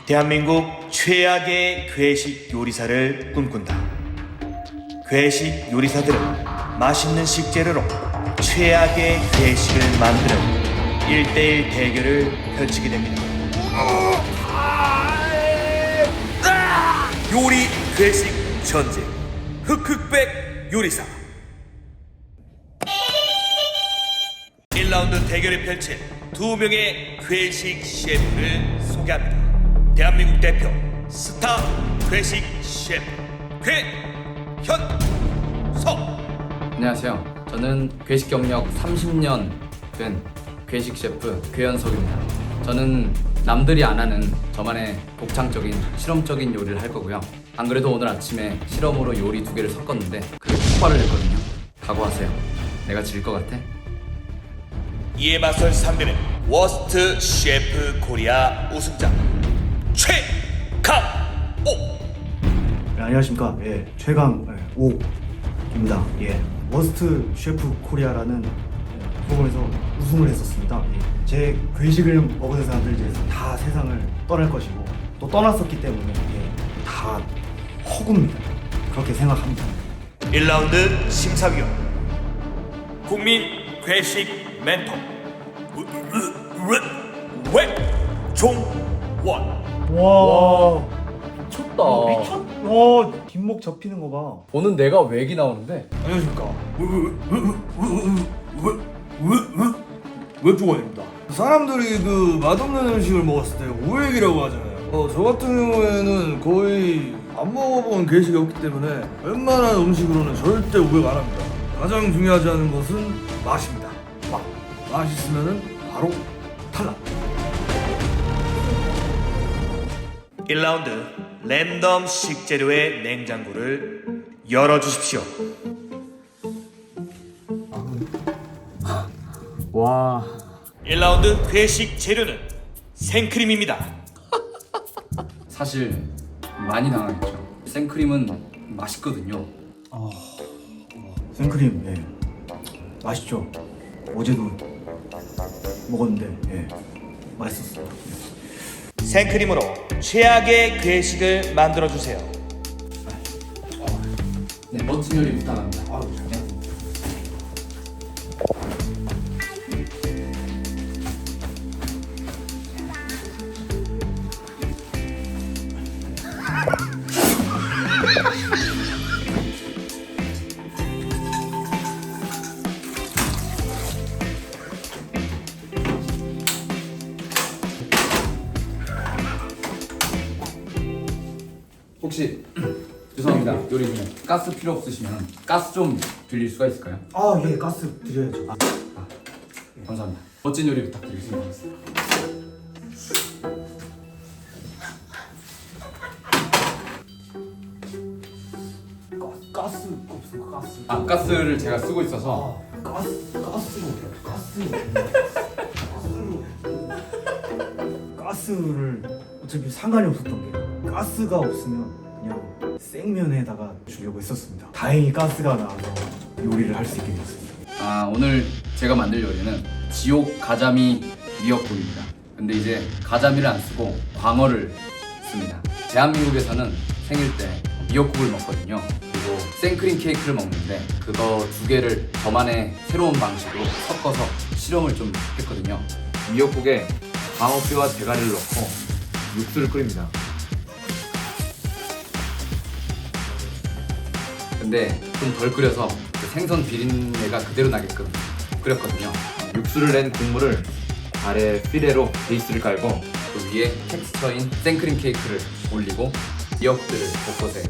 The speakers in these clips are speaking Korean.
대한민국 최악의 괴식 요리사를 꿈꾼다. 괴식 요리사들은 맛있는 식재료로 최악의 괴식을 만드는 1대1 대결을 펼치게 됩니다. 요리 괴식 전쟁 흑흑백 요리사 1라운드 대결을 펼칠 2명의 괴식 셰프를 소개합니다. 대한민국 대표 스타 괴식 셰프 괴현석. 안녕하세요. 저는 괴식 경력 30년 된 괴식 셰프 괴현석입니다. 저는 남들이 안 하는 저만의 독창적인 실험적인 요리를 할 거고요. 안 그래도 오늘 아침에 실험으로 요리 2개를 섞었는데 그게 폭발을 했거든요. 각오하세요. 내가 질 것 같아? 이에 맞설 상대는 워스트 셰프 코리아 우승자 최강오. 네, 안녕하십니까. 최강오입니다. 워스트 셰프 코리아라는 프로그램에서 우승을 했었습니다. 제 괴식을 먹은 사람들 중에서 다 세상을 떠날 것이고 또 떠났었기 때문에 다 허구입니다. 그렇게 생각합니다. 1라운드 심사위원 국민 괴식 멘토 외종원. 와, 미쳤다. 와, 뒷목 접히는 거 봐. 오늘 내가 왜기 나오는데? 안녕하십니까. 외종원입니다. 사람들이 그 맛없는 음식을 먹었을 때 오액이라고 하잖아요. 저 같은 경우에는 거의 안 먹어본 괴식이 없기 때문에 웬만한 음식으로는 절대 오액 안 합니다. 가장 중요하지 않은 것은 맛입니다. 맛있으면은 바로 탈락. 1라운드 랜덤 식재료의 냉장고를 열어주십시오. 와. 1라운드 괴식 재료는 생크림입니다. 사실 많이 당하겠죠. 생크림은 맛있거든요. 생크림, 맛있죠. 어제도 먹었는데, 맛있었어요. 생크림으로 최악의 괴식을 만들어주세요. 네, 멋진 요리 부탁합니다. 네. 혹시 죄송합니다. 요리 중에 가스 필요 없으시면 가스 좀 빌릴 수가 있을까요? 가스 드려야죠. 감사합니다. 멋진 요리 부탁드리겠습니다. 가스가 없으니까 가스. 가스를 제가 쓰고 있어서 가스를 어차피 상관이 없었던 게 가스가 없으면 그냥 생면에다가 주려고 했었습니다. 다행히 가스가 나와서 요리를 할 수 있게 되었습니다. 오늘 제가 만들 요리는 지옥 가자미 미역국입니다. 근데 이제 가자미를 안 쓰고 광어를 씁니다. 대한민국에서는 생일 때 미역국을 먹거든요. 그리고 생크림 케이크를 먹는데 그거 2개를 저만의 새로운 방식으로 섞어서 실험을 좀 했거든요. 미역국에 광어뼈와 대가리를 넣고 육수를 끓입니다. 근데 좀 덜 끓여서 그 생선 비린내가 그대로 나게끔 끓였거든요. 육수를 낸 국물을 아래 피레로 베이스를 깔고 그 위에 텍스처인 생크림 케이크를 올리고 미역들을 곳곳에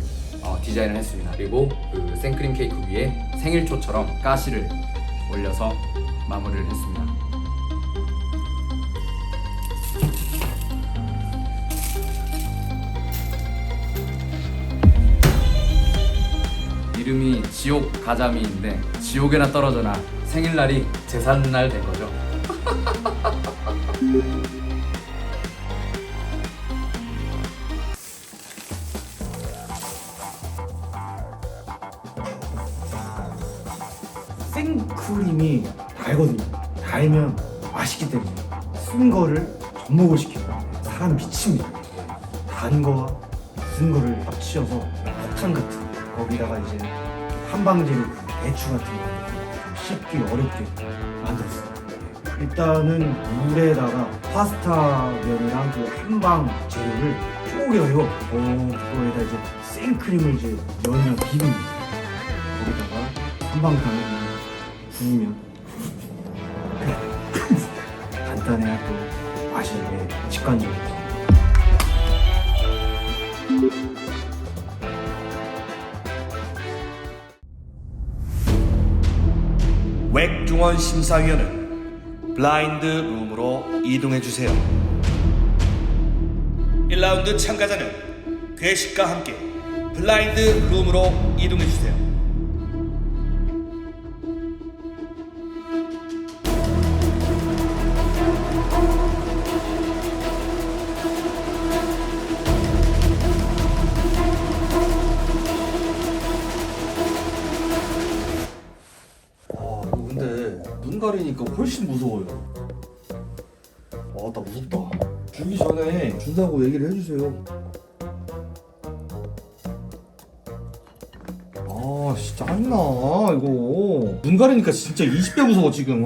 디자인을 했습니다. 그리고 그 생크림 케이크 위에 생일초처럼 가시를 올려서 마무리를 했습니다. 이름이 지옥 가자미인데 지옥에나 떨어져나 생일날이 제삿날 된 거죠. 생크림이 달거든요. 달면 맛있기 때문에 쓴 거를 접목을 시키고 사람 미칩니다. 단 거와 쓴 거를 합치어서 폭탄 같은 거기다가 이제 한방제로 배추 같은 거 씹기 어렵게 만들었어요. 일단은 물에다가 파스타면이랑 그 한방 재료를 쪼개요. 그거에다 이제 생크림을 이제 면이랑 비빕니다. 거기다가 한방탕을 구우면 간단해야 또 맛이 직관적이죠. 웩중원 심사위원은 블라인드 룸으로 이동해주세요. 1라운드 참가자는 괴식과 함께 블라인드 룸으로 이동해주세요. 아 이거 근데 눈 가리니까 훨씬 무서워요. 나 무섭다. 주기 전에 준다고 얘기를 해주세요. 아 진짜 짜증나 이거. 눈 가리니까 진짜 20배 무서워 지금.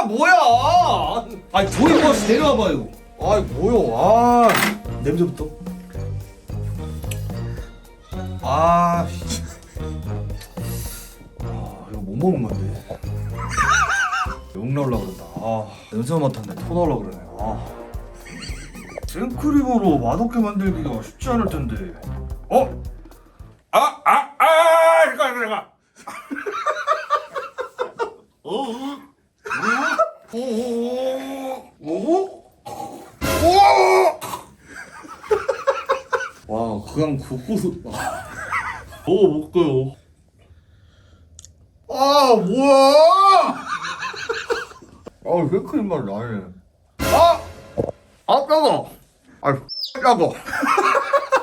뭐야. 아니 조이 버스 내려와봐요. 아이 뭐야. 냄새부터. 이거 못 먹는 건데. 욕 나오려고 그런다. 냄새 맡았는데 토 나오려고 그러네. 생크림으로 맛없게 만들기가 쉽지 않을 텐데. 잠깐. 와, 그냥 굽고서 먹어볼게요. 뭐야? 생크림 맛 나네. 따가.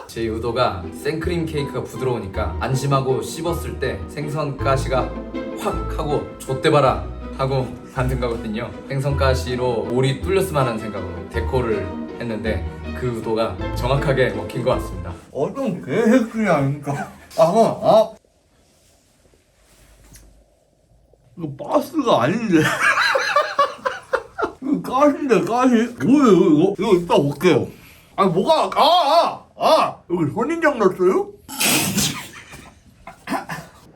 제 의도가 생크림 케이크가 부드러우니까 안심하고 씹었을 때 생선 가시가 확 하고 좆대봐라 하고 만든 거거든요. 생선 가시로 몰이 뚫렸으면 하는 생각으로 데코를 했는데 그 의도가 정확하게 먹힌 것 같습니다. 어떤 개새끼 아닙니까? 이거 바스가 아닌데. 이거 가시인데 가시? 뭐예요 이거? 이거 이따 볼게요. 여기 선인장 넣었어요?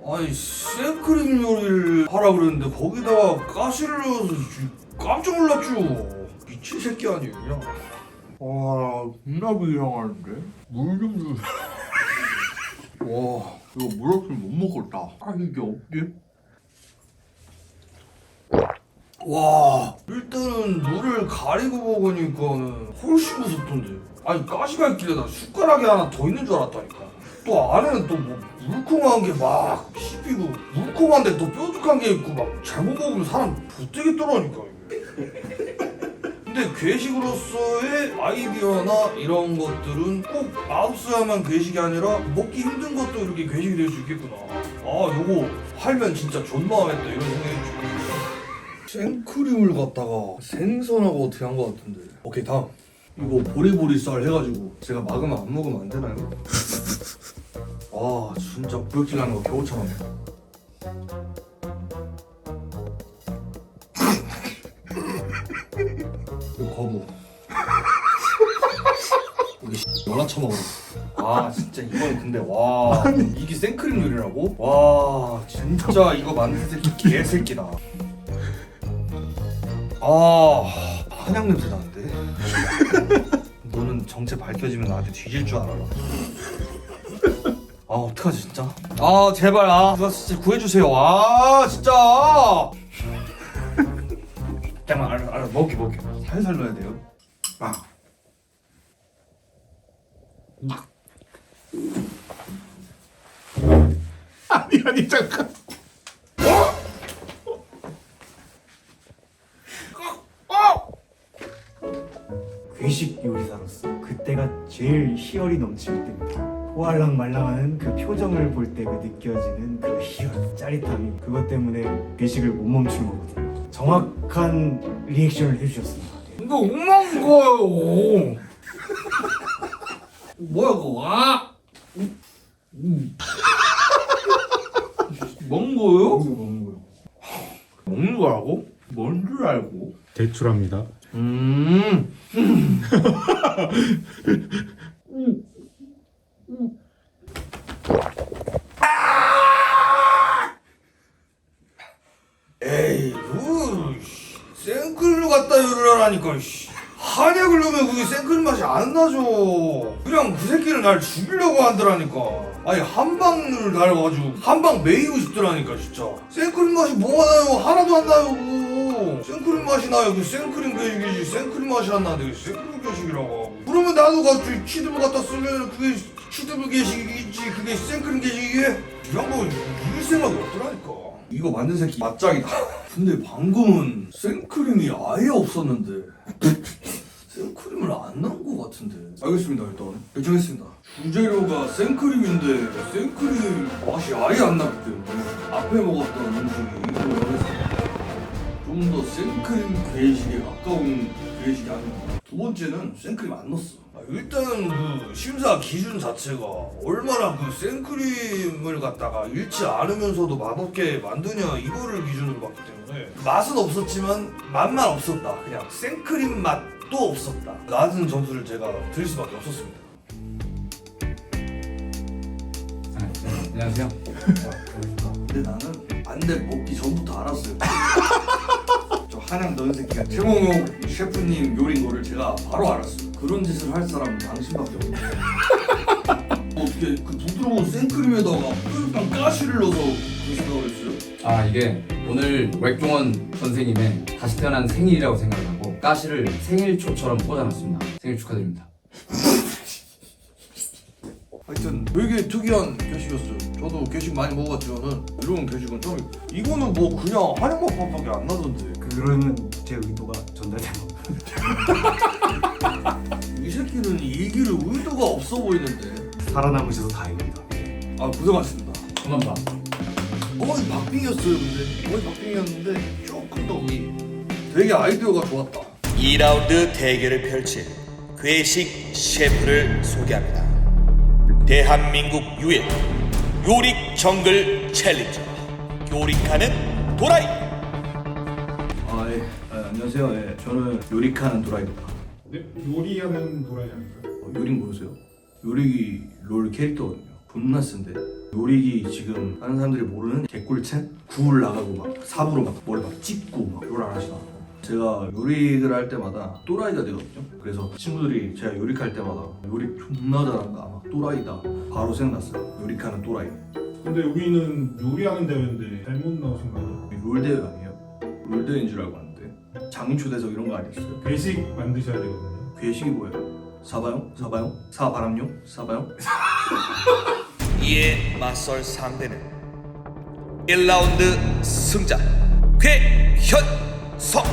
아니 생크림 요리를 하라 그랬는데 거기다가 가시를 넣어서 깜짝 놀랐죠. 미친 새끼 아니에요 그냥. 겁나 이상한데? 물 좀 주세요. 와 이거 물 없으면 못 먹겠다. 이게 없지? 와 일단은 물을 가리고 먹으니까는 훨씬 무섭던데. 아니 가시가 있길래 나 숟가락이 하나 더 있는 줄 알았다니까. 또 안에는 또 뭐 물컹한 게 막 씹히고 물컹한데 또 뾰족한 게 있고 막 잘못 먹으면 사람 부대겠더라니까 이게. 근데 괴식으로서의 아이디어나 이런 것들은 꼭 맛없어야만 괴식이 아니라 먹기 힘든 것도 이렇게 괴식이 될 수 있겠구나. 요거 팔면 진짜 존망했다 이런 생각이 들어요. 생크림을 갖다가 생선하고 어떻게 한 것 같은데. 오케이 다음. 이거 보리보리 쌀 해가지고 제가 막으면 안 먹으면 안 되나요? 진짜 구역질 나는 거 겨우처럼. 이거 거부. 이거 연락 처먹어. 진짜 이건 근데 와 이게 생크림 요리라고? 와 진짜 이거 만든 새끼 개새끼다. 한약 냄새 나는데? 너는 정체 밝혀지면 나한테 뒤질 줄 알아라. 어떡하지 진짜? 제발 누가 진짜 구해주세요. 진짜. 잠깐만 알아 먹게 살살 넣어야 돼요. 아니 잠깐. 괴식 요리사로서 그때가 제일 희열이 넘칠 때입니다. 포알랑 말랑하는 그 표정을 볼 때 그 느껴지는 그 희열, 짜릿함이 그것 때문에 괴식을 못 멈추는 거거든요. 정확한 리액션을 해주셨습니다. 이거 엉망인 거예요. 뭐야 그거? 와. 먹는 거예요? 먹는 거요. 먹는 거라고? 뭔 줄 알고? 대출합니다. 에이, 생크림을 갖다 열으라니까. 한약을 넣으면 그게 생크림 맛이 안 나죠. 그냥 그 새끼를 날 죽이려고 하더라니까. 아니 한방을 달아가지고 한방 메이고 싶더라니까 진짜. 생크림 맛이 뭐가 나요? 하나도 안 나요 그거. 생크림 맛이 나요. 그 생크림 괴식이지. 생크림 맛이 안 나는데 생크림 괴식이라고 하고. 그러면 나도 갑자기 치드블 갖다 쓰면 그게 치드블 괴식이지. 그게 생크림 괴식이게? 이 양반은 이길 생각이 없더라니까. 이거 만든 새끼 맛짱이다. 근데 방금은 생크림이 아예 없었는데 생크림을 안 넣은 것 같은데. 알겠습니다. 일단 결정했습니다. 주재료가 생크림인데 생크림 맛이 아예 안 나기 때문에 앞에 먹었던 음식이 이걸로 하겠습니다. 좀 더 생크림 괴식에 가까운 괴식이 아니고. 두 번째는 생크림 안 넣었어. 일단은 그 심사 기준 자체가 얼마나 그 생크림을 갖다가 잃지 않으면서도 맛없게 만드냐 이거를 기준으로 봤기 때문에 맛은 없었지만 맛만 없었다. 그냥 생크림 맛도 없었다. 낮은 점수를 제가 드릴 수밖에 없었습니다. 안녕하세요. 근데 나는 안 돼 먹기 전부터 알았어요. 저 한약 넣은 새끼가 최몽용 셰프님 요리인 거를 제가 바로 알았어요. 그런 짓을 할 사람은 당신밖에 없어요. 어떻게 그 부드러운 생크림에다가 쫄깃한 가시를 넣어서 그 생각을 했어요? 아 이게 오늘 웩종원 선생님의 다시 태어난 생일이라고 생각을 하고 가시를 생일초처럼 꽂아놨습니다. 생일 축하드립니다. 하여튼 되게 특이한 게식이었어요. 저도 게식 많이 먹어봤지만은 이런 게식은 처음. 이거는 뭐 그냥 한약맛밖에 안 나던데. 그러면 제 의도가 전달된 거. 이 새끼는 이길 의도가 없어 보이는데. 살아남으셔서 다행입니다. 아 고생하셨습니다. 고맙다. 거의 박빙이었어요. 근데 거의 박빙이었는데 조금 더 위. 되게 아이디어가 좋았다. 2라운드 대결을 펼칠 괴식 셰프를 소개합니다. 대한민국 유일 요리 정글 챌린저 요리카는 도라이. 안녕하세요. 저는 요리카는 도라이입니다. 네? 요리하는 도라이 아닌가요? 요리 모르세요? 요리기 롤 캐릭터거든요. 존나 센데 요리기 지금 다른 사람들이 모르는 개꿀챔? 구울 나가고 막 삽으로 막 머리 막 찢고 막 롤 안 하시나. 제가 요리를 할 때마다 또라이가 되거든요. 그래서 친구들이 제가 요리카 할 때마다 요리 존나 잘한다, 막 또라이다 바로 생각났어요. 요리카는 또라이. 근데 여기는 요리하는 대회인데 잘못 나오신 거 아니에요? 롤 대회 아니에요? 롤 대회인 줄 알고 왔는데 장인 초대석 이런 거 아니었어요? 괴식 만드셔야 되거든요. 괴식이 뭐예요? 사바용? 사바용? 사바람용? 사바용? 이에 맞설 상대는 1라운드 승자 괴현성.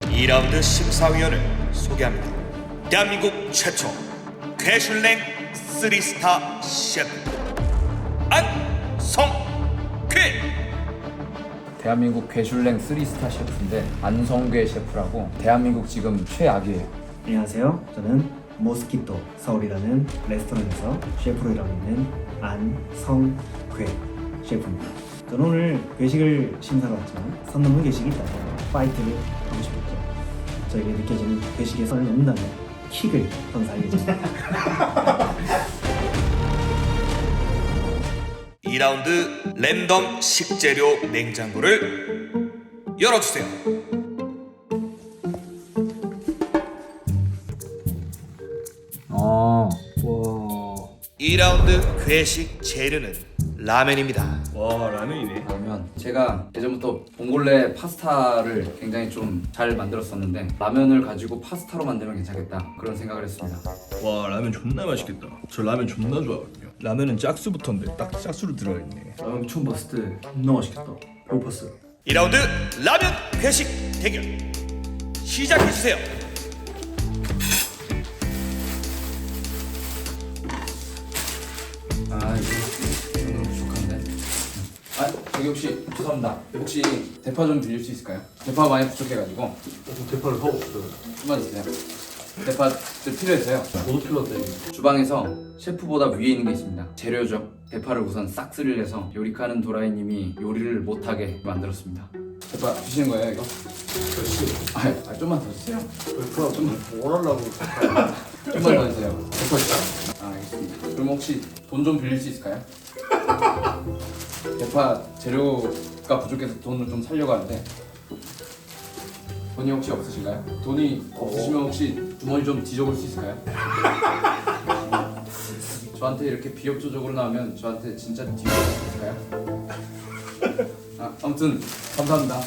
2라운드 심사위원을 소개합니다. 대한민국 최초 괴슐랭 3스타 셰프 안성괴. 대한민국 괴슐랭 3스타 셰프인데 안성괴 셰프라고 대한민국 지금 최악이에요. 안녕하세요. 저는 모스키토 서울이라는 레스토랑에서 셰프로 일하고 있는 안성괴 셰프입니다. 저는 오늘 괴식을 심사로 왔지만 선 넘는 괴식이 있다면 파이트를 하고 싶었죠. 저에게 느껴지는 괴식에 선을 넘는다면 킥을 선사하겠습니다. 2라운드 랜덤 식재료 냉장고를 열어주세요. 와. 2라운드 괴식 재료는 라면입니다. 와 라면이네. 그러면 제가 예전부터 봉골레 파스타를 굉장히 좀 잘 만들었었는데 라면을 가지고 파스타로 만들면 괜찮겠다 그런 생각을 했습니다. 와 라면 존나 맛있겠다. 저 라면 존나 좋아하거든요. 라면은 짝수부터인데 딱 짝수로 들어있네. 라면 처음 봤을 때 존나 맛있겠다. 배고팠어요. 2라운드 라면 괴식 대결 시작해주세요. 아 이거 정도는 부족한데. 아 저기 혹시 죄송합니다. 혹시 대파 좀 빌릴 수 있을까요? 대파 많이 부족해가지고 대파를 사고 싶어요. 좀만 주세요. 대파 필요해서요. 저도 필요한데. 주방에서 셰프보다 위에 있는 게 있습니다. 재료죠. 대파를 우선 싹쓸이를 해서 요리카는 도라이님이 요리를 못하게 만들었습니다. 대파 주시는 거예요 이거? 좀만 더 주세요. 대파 좀 원하려고. 좀만 더 주세요. 대파 주세요. 알겠습니다. 그럼 혹시 돈 좀 빌릴 수 있을까요? 대파 재료가 부족해서 돈을 좀 살려고 하는데 돈이 혹시 없으신가요? 돈이 없으시면 혹시 주머니 좀 뒤져볼 수 있을까요? 저한테 이렇게 비협조적으로 나오면 저한테 진짜 뒤집을 수 있을까요? 아무튼 감사합니다.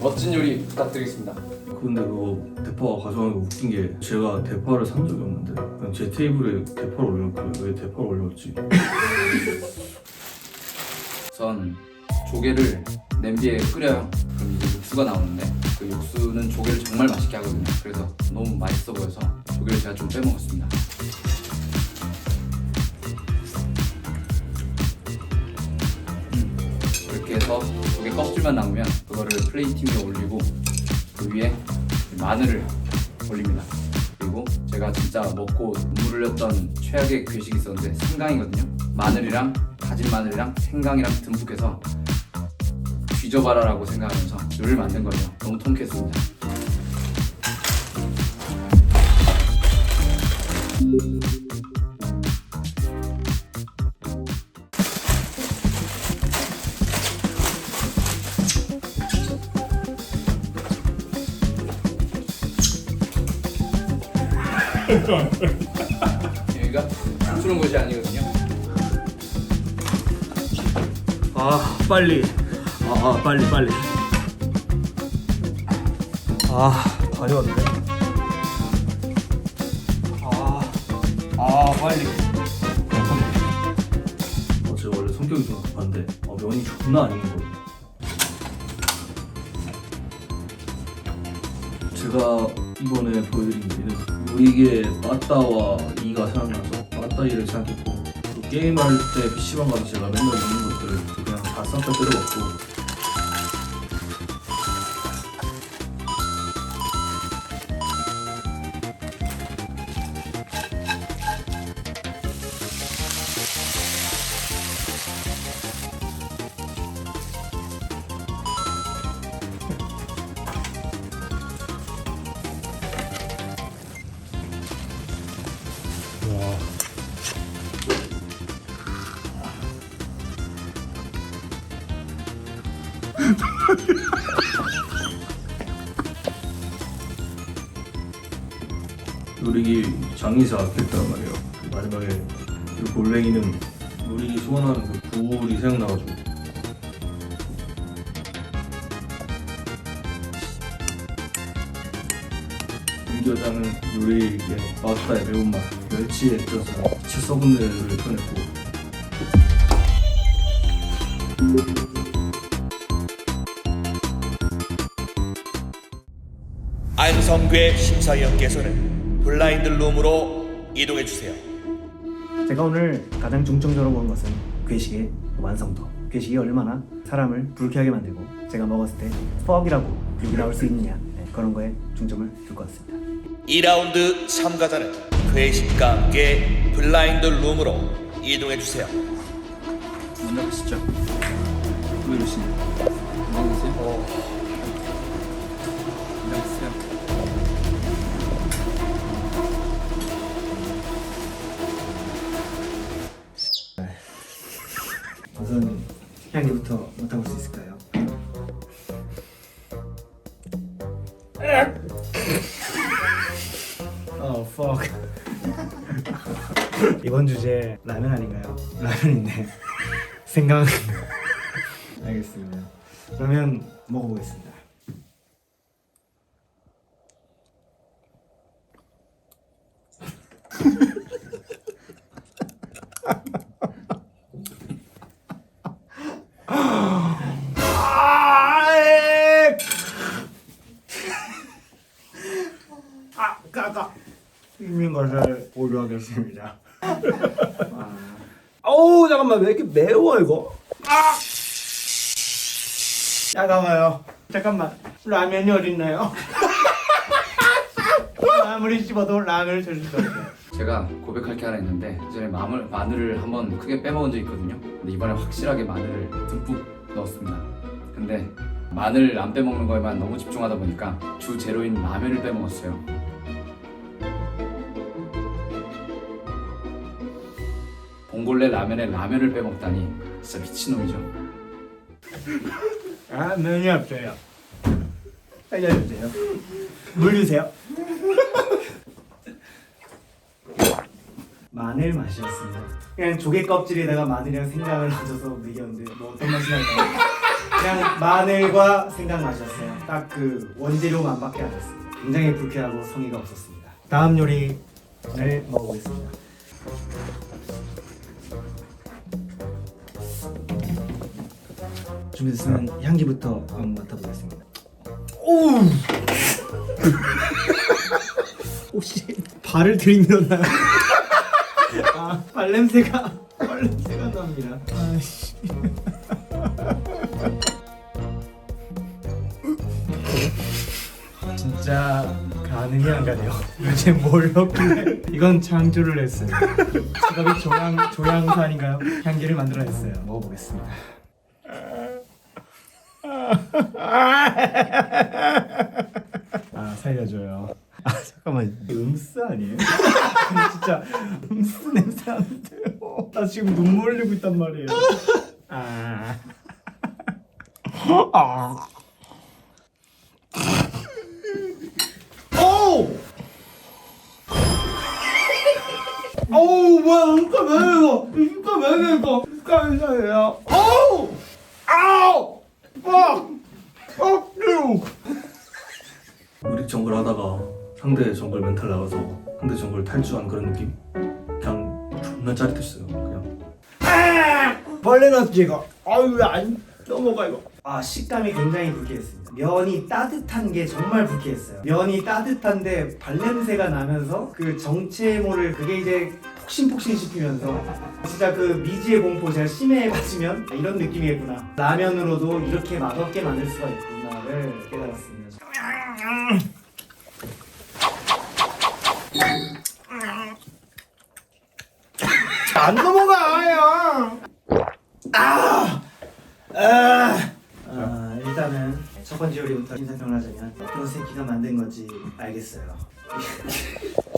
멋진 요리 부탁드리겠습니다. 근데 그거 대파 가져가는 거 웃긴 게 제가 대파를 산 적이 없는데 그냥 제 테이블에 대파를 올렸고 왜 대파를 올렸지? 전 조개를 냄비에 끓여요. 그럼 이제 육수가 나오는데 그 육수는 조개를 정말 맛있게 하거든요. 그래서 너무 맛있어 보여서 조개를 제가 좀 빼먹었습니다. 이렇게 해서 조개 껍질만 남으면 그거를 플레이팅 위에 올리고 그 위에 마늘을 올립니다. 그리고 제가 진짜 먹고 눈물 흘렸던 최악의 괴식이 있었는데 생강이거든요. 마늘이랑 다진 마늘이랑 생강이랑 듬뿍해서 뒤져봐라라고 생각하면서 요리를 만든 거죠. 너무 통쾌했습니다. 여기가 춤추는 곳이 아니거든요. 빨리. 빨리. 많이 왔는데? 빨리. 제가 원래 성격이 좀 급한데 면이 존나 안 익는 거예요. 제가 이번에 보여드린 요리는 요리계 빠따와 이가 생각나서 빠따이를 생각했고 또 게임할 때 PC방 가서 제가 맨날 먹는 것들을 그냥 다 싹 다 때려봤고 요리기 장의사 했단 말이에요. 마지막에 그 골뱅이는 요리기 소원하는 그 굴이 생각나가지고 윤교장은 요리의 파스타의 매운맛, 멸치에 쪄서 채 썩은 내를 꺼냈고 안성괴 심사위원께서는 블라인드 룸으로 이동해 주세요. 제가 오늘 가장 중점적으로 본 것은 괴식의 완성도. 괴식이 얼마나 사람을 불쾌하게 만들고 제가 먹었을 때 퍽이라고 욕이 나올 수 있느냐, 그런 거에 중점을 둘 것 같습니다. 2라운드 참가자는 괴식과 함께 블라인드 룸으로 이동해 주세요. 먼저 가시죠. 왜 이러시냐? 건강 드세요. 건강 드세요. 우선 향기부터 맡아볼 수 있을까요? fuck. 이번 주제 라면 아닌가요? 라면인데 생각. 알겠습니다. 그러면 먹어보겠습니다. 있는 것을 보류하겠습니다. 어우 잠깐만 왜 이렇게 매워 이거? 잠깐만요. 잠깐만. 라면이 어딨나요? 아무리 씹어도 라면을 찾을 수 없어요. 제가 고백할 게 하나 있는데 예전에 마늘을 한번 크게 빼먹은 적이 있거든요. 근데 이번에 확실하게 마늘을 듬뿍 넣었습니다. 근데 마늘 안 빼먹는 거에만 너무 집중하다 보니까 주 재료인 라면을 빼먹었어요. 봉골레 라면에 라면을 빼먹다니 진짜 미친놈이죠. 아, 면이 없어요. 알려주세요. 물 주세요. 마늘 맛이었습니다. 그냥 조개 껍질에다가 마늘이랑 생강을 얹어서 먹였는데 뭐 어떤 맛이 날까요? 그냥 마늘과 생강 맛이었어요. 딱 그 원재료만밖에 안 했습니다. 굉장히 불쾌하고 성의가 없었습니다. 다음 요리를 먹어보겠습니다. 준비됐으면 향기부터 한번 맡아보겠습니다. 오! 혹시 발을 들이밀었나요? 아, 발냄새가 납니다. 아씨. 진짜 가능이 안 가네요. 도대체 뭘 넣길래? 이건 창조를 했어요. 직업이 조향사인가요? 향기를 만들어냈어요. 먹어보겠습니다. 아, 살려줘요. 아, 잠깐만, 음스 아니에요? 진짜 음스 냄새 나는데요. 나 지금 눈물 흘리고 있단 말이에요. 어우, 뭐야, 음가 매워. 음가 매워. 음가 매워요. 어우! 아우! 우리 정글 하다가 상대 정글 멘탈 나가서 상대 정글 탈주한 그런 느낌? 그냥 존나 짜릿했어요. 그냥 벌레 넣었지 이거. 아유, 왜안 넘어가 이거. 아, 식감이 굉장히 불쾌했습니다. 면이 따뜻한 게 정말 불쾌했어요. 면이 따뜻한데 발냄새가 나면서 그 정체모를 그게 이제 폭신폭신 씹히면서 진짜 그 미지의 공포, 제가 심해에 빠지면 이런 느낌이겠구나. 라면으로도 이렇게 맛없게 만들 수가 있구나를 깨달았습니다. 안 넘어가요. 일단은 첫 번째 요리부터 인사평을 하자면 어떤 새끼가 만든 건지 알겠어요.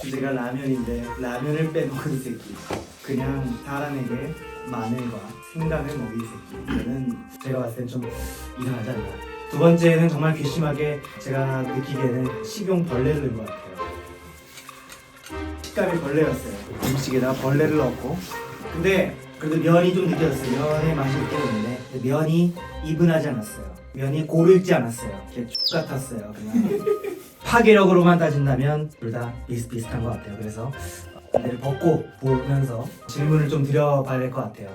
주제가 라면인데 라면을 빼먹은 새끼, 그냥 사람에게 마늘과 생강을 먹인 새끼, 이거는 제가 봤을 땐 좀 이상하지 않나. 두 번째는 정말 괘씸하게 제가 느끼기에는 식용 벌레를 넣은 것 같아요. 식감이 벌레였어요. 음식에다가 벌레를 넣었고, 근데 그래도 면이 좀 느껴졌어요. 면의 맛이 느껴졌는데 면이 이분하지 않았어요. 면이 고르지 않았어요. 이렇게 X 같았어요. 그냥 파괴력으로만 따진다면 둘 다 비슷비슷한 것 같아요. 그래서 안대를 벗고 보면서 질문을 좀 드려봐야 될 것 같아요.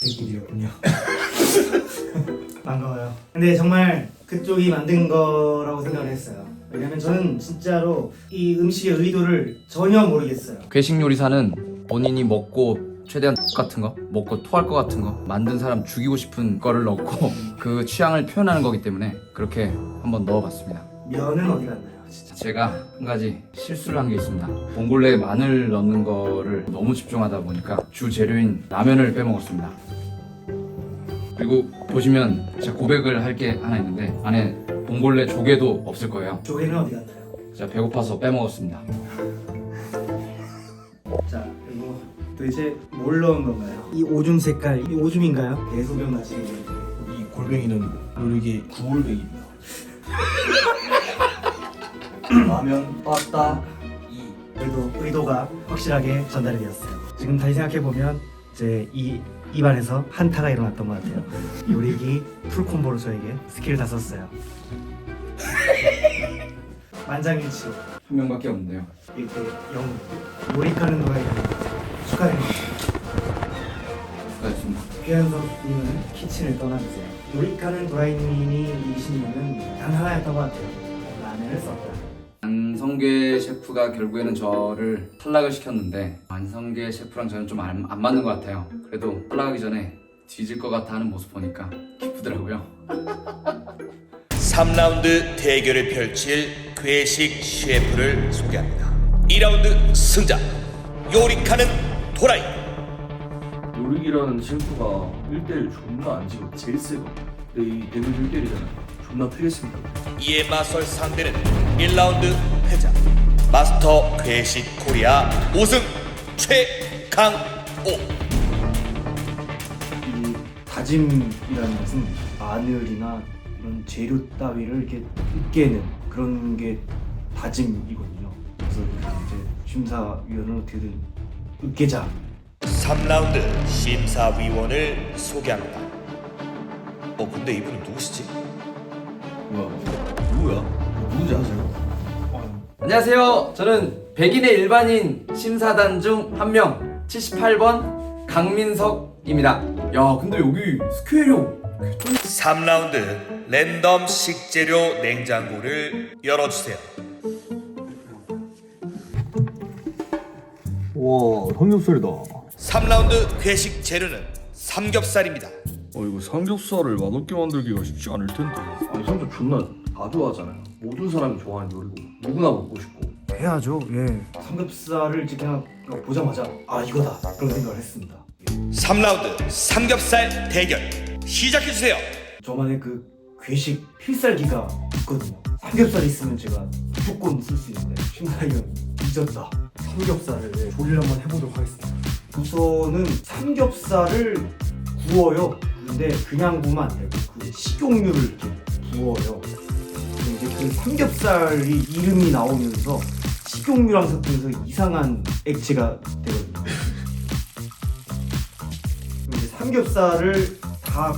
새끼들이었군요. 반가워요. 근데 정말 그쪽이 만든 거라고 생각을 했어요. 왜냐면 저는 진짜로 이 음식의 의도를 전혀 모르겠어요. 괴식 요리사는 본인이 먹고 최대한 같은 거, 먹고 토할 것 같은 거, 만든 사람 죽이고 싶은 거를 넣고 그 취향을 표현하는 거기 때문에 그렇게 한번 넣어봤습니다. 면은 어디 갔나요? 진짜. 제가 한 가지 실수를 한 게 있습니다. 봉골레에 마늘 넣는 거를 너무 집중하다 보니까 주 재료인 라면을 빼먹었습니다. 그리고 보시면 제가 고백을 할 게 하나 있는데 안에 봉골레 조개도 없을 거예요. 조개는 어디 갔나요? 제가 배고파서 빼먹었습니다. 자, 그리고 도대체 뭘 넣은 건가요? 이 오줌 색깔, 이 오줌인가요? 대소변 같이 생겼는데. 이 골뱅이는 요리계 구골뱅이입니다. 라면 빠따 이 그래도 의도가 확실하게 전달이 되었어요. 지금 다시 생각해보면 제 이 입안에서 한타가 일어났던 것 같아요. 요리기 풀콤보로 저에게 스킬을 다 썼어요. 만장일치로 한 명밖에 없는데요. 이렇게 영웅 요리카는 누가 이라는 축하드립니다. 수고하셨습니다. 회원석님은 키친을 떠나주세요. 요리카는 도라이님이 이 신문은 단 하나였던 것 같아요. 라면을 썼다. 안성계 셰프가 결국에는 저를 탈락을 시켰는데 안성계 셰프랑 저는 좀 안 맞는 것 같아요. 그래도 탈락하기 전에 뒤질 것 같아 하는 모습 보니까 기쁘더라고요. 3라운드 대결을 펼칠 괴식 셰프를 소개합니다. 2라운드 승자 요리카는 도라이. 요리기라는 셰프가 1대1 존나 안 지고 제일 세고 근데 이 대결 1대1이잖아요. 존나 패겠습니다. 이에 맞설 상대는 1라운드 패자 마스터 괴식 코리아 우승 최강호. 이 다짐이라는 것은 마늘이나 이런 재료 따위를 이렇게 으깨는 그런 게 다짐이거든요. 그래서 이제 심사위원은 어떻게든 으깨자. 3라운드 심사위원을 소개합니다. 근데 이분은 누구시지? 누구야? 누군지 아세요? 안녕하세요. 저는 백인의 일반인 심사단 중 한 명 78번 강민석입니다. 야 근데 여기 스케일이 3라운드 랜덤 식재료 냉장고를 열어주세요. 와, 삼겹살이다. 3라운드 괴식 재료는 삼겹살입니다. 이거 삼겹살을 맛없게 만들기가 쉽지 않을 텐데. 아니 삼겹 존나 다 좋아하잖아요. 모든 사람이 좋아하는 요리고 누구나 먹고 싶고. 해야죠. 예. 삼겹살을 이제 그냥 보자마자 아 이거다 그런 생각을 했습니다. 3라운드 삼겹살 대결 시작해주세요. 저만의 그 괴식 필살기가 있거든요. 삼겹살이 있으면 제가 무조건 쓸 수 있는데 심사위원 잊었다. 삼겹살을 조리를 한번 해보도록 하겠습니다. 우선은 삼겹살을 구워요. 근데 그냥 구우면 안 되고 그 식용유를 이렇게 부어요. 근데 이제 그 삼겹살이 이름이 나오면서 식용유랑 섞이면서 이상한 액체가 되거든요. 그리고 이제 삼겹살을 다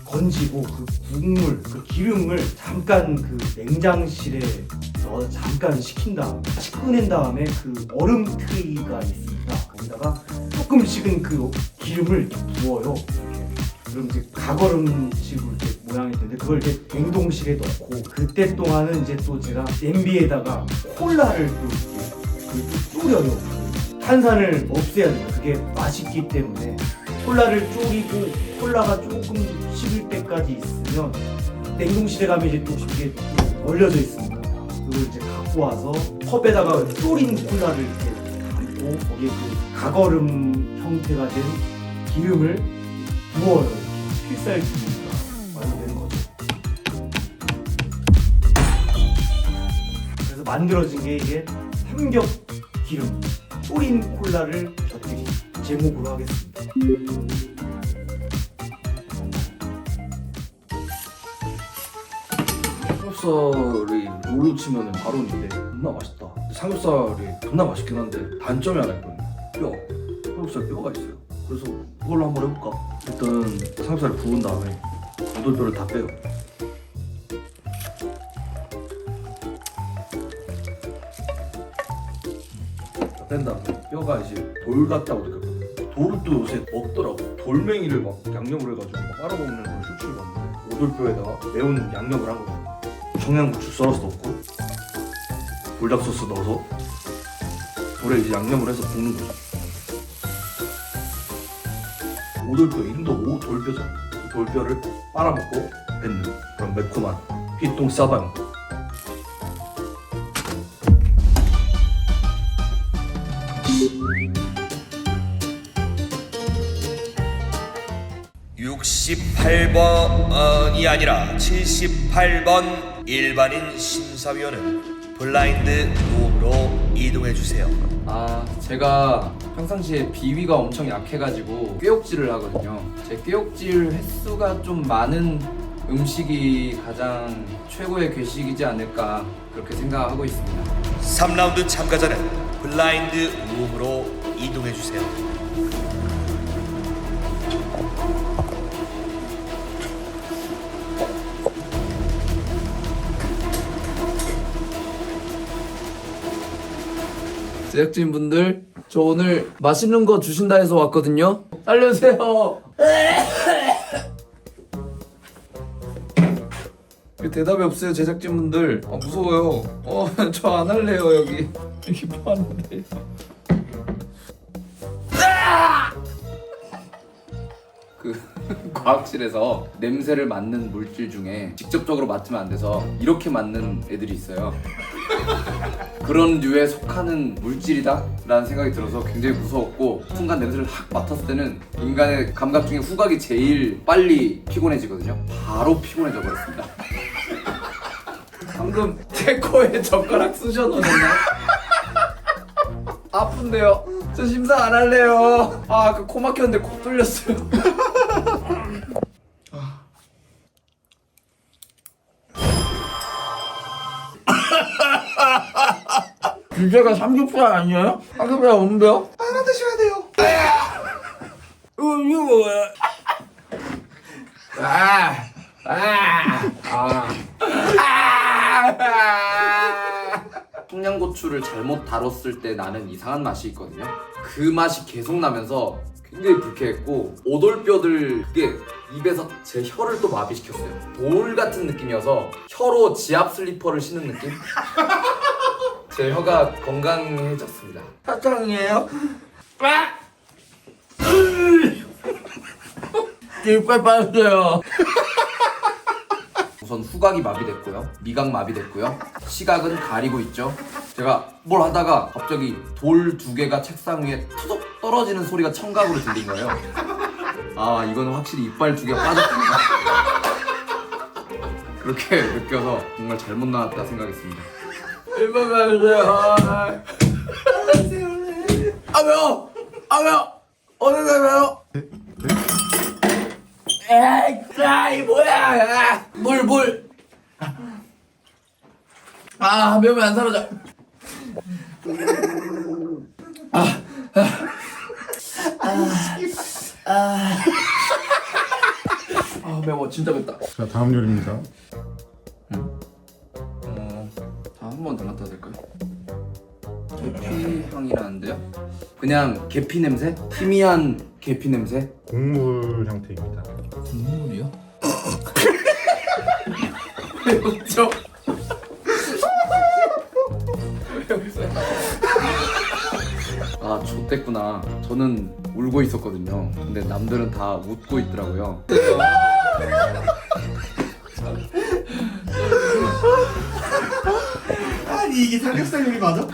건지고 그 국물, 그 기름을 잠깐 그 냉장실에 넣어서 잠깐 식힌 다음 식혀낸 다음에 그 얼음 트레이가 있습니다. 거기다가 조금 식은 그 기름을 이렇게 부어요. 이렇게. 그럼 이제 가거름식으로 이렇게 모양이 되는데 그걸 이제 냉동실에 넣고 그때 동안은 이제 또 제가 냄비에다가 콜라를 또 이렇게 졸여요. 탄산을 없애야 돼요. 그게 맛있기 때문에 콜라를 졸이고 콜라가 조금 식을 때까지 있으면 냉동실에 가면 이제 또 그게 얼려져 있습니다. 그걸 이제 갖고 와서 컵에다가 졸인 콜라를 이렇게 담고 거기에 그 가거름 형태가 된 기름을 부어요. 이렇게 필살기가 완성되는 거죠. 그래서 만들어진 게 이게 삼겹 기름 졸인 콜라를 곁들인 제목으로 하겠습니다. 삼겹살이 롤로 치면은 바로인데 존나 맛있다. 삼겹살이 존나 맛있긴 한데 단점이 하나 있거든요. 뼈. 삼겹살 뼈가 있어요. 그래서 그걸로 한번 해볼까? 일단 삼겹살을 구운 다음에 오돌뼈를 다 빼요. 다 뺀 다음에 뼈가 이제 돌 같다고 느꼈거든요. 돌을 또 요새 먹더라고. 돌멩이를 막 양념을 해가지고 막 빨아먹는 그런 쇼츠를 봤는데 오돌뼈에다가 매운 양념을 한 거예요. 청양고추 썰어서 넣고 불닭 소스 넣어서 돌에 이제 양념을 해서 볶는 거죠. 오돌뼈 이름도 오돌뼈잖아. 그 돌뼈를 빨아먹고 뱉는 그런 매콤한 휘똥 싸방. (68번이) 아니라 78번 일반인 심사위원은 블라인드 룸으로 이동해주세요. 제가 평상시에 비위가 엄청 약해가지고 꾀옥질을 하거든요. 제 꾀옥질 횟수가 좀 많은 음식이 가장 최고의 괴식이지 않을까 그렇게 생각하고 있습니다. 3라운드 참가자는 블라인드 룸으로 이동해주세요. 제작진분들, 저 오늘 맛있는 거 주신다 해서 왔거든요. 살려주세요. 왜 대답이 없어요 제작진분들? 아 무서워요. 저 안 할래요 여기. 여기 뭐 하는데? 그 과학실에서 냄새를 맡는 물질 중에 직접적으로 맡으면 안 돼서 이렇게 맡는 애들이 있어요. 그런 류에 속하는 물질이다 라는 생각이 들어서 굉장히 무서웠고, 순간 냄새를 확 맡았을 때는 인간의 감각 중에 후각이 제일 빨리 피곤해지거든요. 바로 피곤해져 버렸습니다. 방금 제 코에 젓가락 쑤셔 넣었나요? 아픈데요. 저 심사 안 할래요. 그 코 막혔는데 코 뚫렸어요. 주제가 삼겹살 아니에요? 삼겹살 없는데요? 하나 드셔야 돼요. 이거 뭐야? 청양고추를 잘못 다뤘을 때 나는 이상한 맛이 있거든요. 그 맛이 계속 나면서 굉장히 불쾌했고, 오돌뼈들 그게 입에서 제 혀를 또 마비시켰어요. 돌 같은 느낌이어서 혀로 지압 슬리퍼를 신는 느낌? 제 혀가 건강해졌습니다. 사탕이에요? 이빨 빠졌어요. 우선 후각이 마비됐고요, 미각 마비됐고요, 시각은 가리고 있죠. 제가 뭘 하다가 갑자기 돌 2개가 책상 위에 투둑 떨어지는 소리가 청각으로 들린 거예요. 이거는 확실히 이빨 2개가 빠졌구나. 그렇게 느껴서 정말 잘못 나왔다 생각했습니다. 이빨 빠졌어요. 매워. 어디가 매워? 에이, 뭐야? 물. 매우면 안 사라져. 매워. 진짜 맵다. 자, 다음 요리입니다. 한 번 더 맡아도 될까요? 계피 향이라는데요? 그냥 계피 냄새? 희미한 계피 냄새? 곡물 형태입니다. 국물이요? 왜 웃죠? 좆됐구나. 저는 울고 있었거든요. 근데 남들은 다 웃고 있더라고요. 아니 이게 삼겹살 요리 맞아?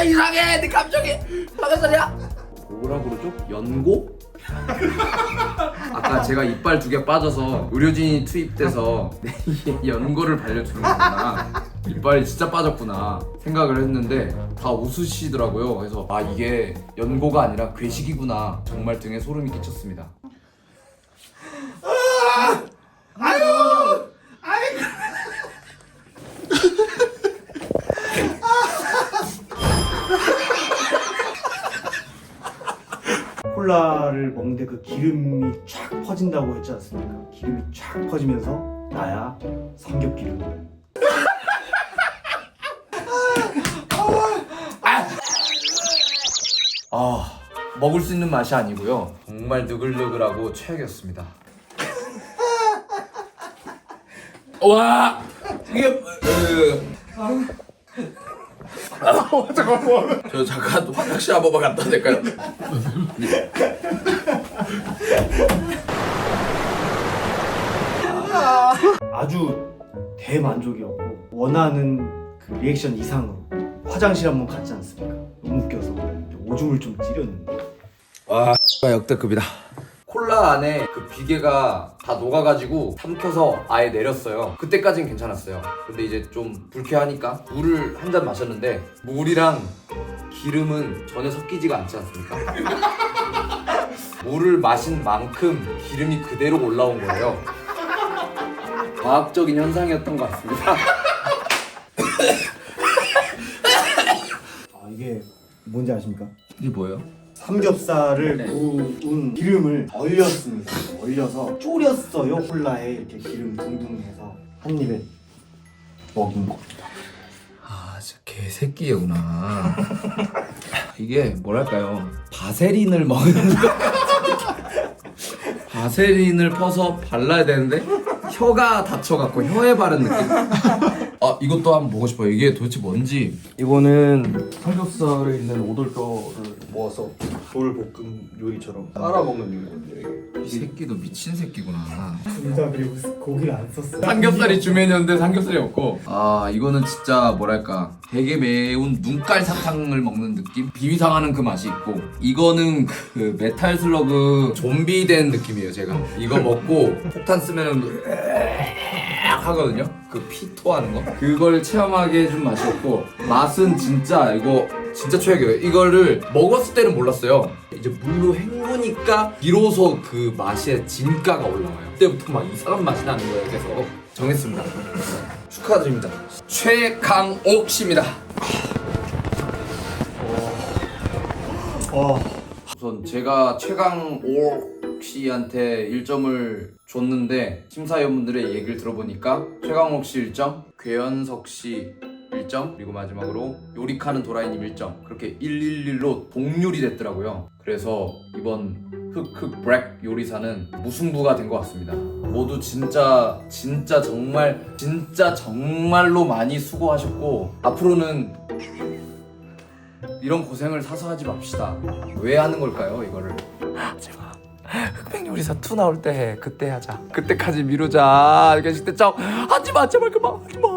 이상해. 내 감정이 삼겹살이야. 뭐라 그러죠? 연고? 아까 제가 이빨 2개 빠져서 의료진이 투입돼서 이게 연고를 발려주는 거구나, 이빨이 진짜 빠졌구나 생각을 했는데 다 웃으시더라고요. 그래서 이게 연고가 아니라 괴식이구나. 정말 등에 소름이 끼쳤습니다. 콜라를 먹는데 그 기름이 쫙 퍼진다고 했지 않습니까? 기름이 쫙 퍼지면서 나야 삼겹기름. 먹을 수 있는 맛이 아니고요, 정말 느글느글하고 최악이었습니다. 와, 이게 잠깐만. 저 잠깐 화장실 한 번만 갔다 될까요? 아주 대만족이었고, 원하는 그 리액션 이상으로 화장실 한번 갔지 않습니까? 너무 웃겨서 오줌을 좀 찌렸는데. 와, 역대급이다. 콜라 안에 그 비계가 다 녹아가지고 삼켜서 아예 내렸어요. 그때까진 괜찮았어요. 근데 이제 좀 불쾌하니까 물을 한 잔 마셨는데, 물이랑 기름은 전혀 섞이지가 않지 않습니까? 물을 마신 만큼 기름이 그대로 올라온 거예요. 과학적인 현상이었던 것 같습니다. 이게 뭔지 아십니까? 이게 뭐예요? 삼겹살을 구운 기름을 얼렸습니다. 얼려서 졸였어요. 콜라에 이렇게 기름 둥둥해서 한 입에 먹인 겁니다. 진짜 개새끼구나. 이게 뭐랄까요? 바세린을 먹는 거. 바세린을 퍼서 발라야 되는데 혀가 다쳐갖고 혀에 바른 느낌. 아 이것도 한번 보고 싶어요. 이게 도대체 뭔지. 이거는 삼겹살에 있는 오돌뼈를 모아서 돌볶음 요리처럼 빨아 먹는 요리거든요. 이 새끼도 미친 새끼구나. 둘 다 그리고 고기를 안 썼어요. 삼겹살이 주메뉴인데 삼겹살이 없고. 아 이거는 진짜 뭐랄까 되게 매운 눈깔 사탕을 먹는 느낌? 비위상하는 그 맛이 있고, 이거는 그 메탈 슬러그 좀비 된 느낌이에요. 제가 이거 먹고 폭탄 쓰면은 하거든요. 그 피 토하는 거 그걸 체험하게 해준 맛이었고, 맛은 진짜 이거 진짜 최악이에요. 이거를 먹었을 때는 몰랐어요. 이제 물로 헹구니까 비로소 그 맛의 진가가 올라와요. 그때부터 막 이상한 맛이 나는 거예요. 계속 정했습니다. 축하드립니다. 최강옥 씨입니다. 우선 제가 최강옥 씨한테 1점을 줬는데 심사위원분들의 얘기를 들어보니까 최강옥 씨 1점, 괴현석 씨 1점, 그리고 마지막으로 요리카는 도라이님 1점, 그렇게 111로 동률이 됐더라고요. 그래서 이번 흑흑 브렉 요리사는 무승부가 된 것 같습니다. 모두 진짜 정말로 많이 수고하셨고, 앞으로는 이런 고생을 사서 하지 맙시다. 왜 하는 걸까요, 이거를? 제발 흑백요리사 2 나올 때 그때 하자. 그때까지 미루자. 알겠지? 그때 하지마, 제발 그만 하지마.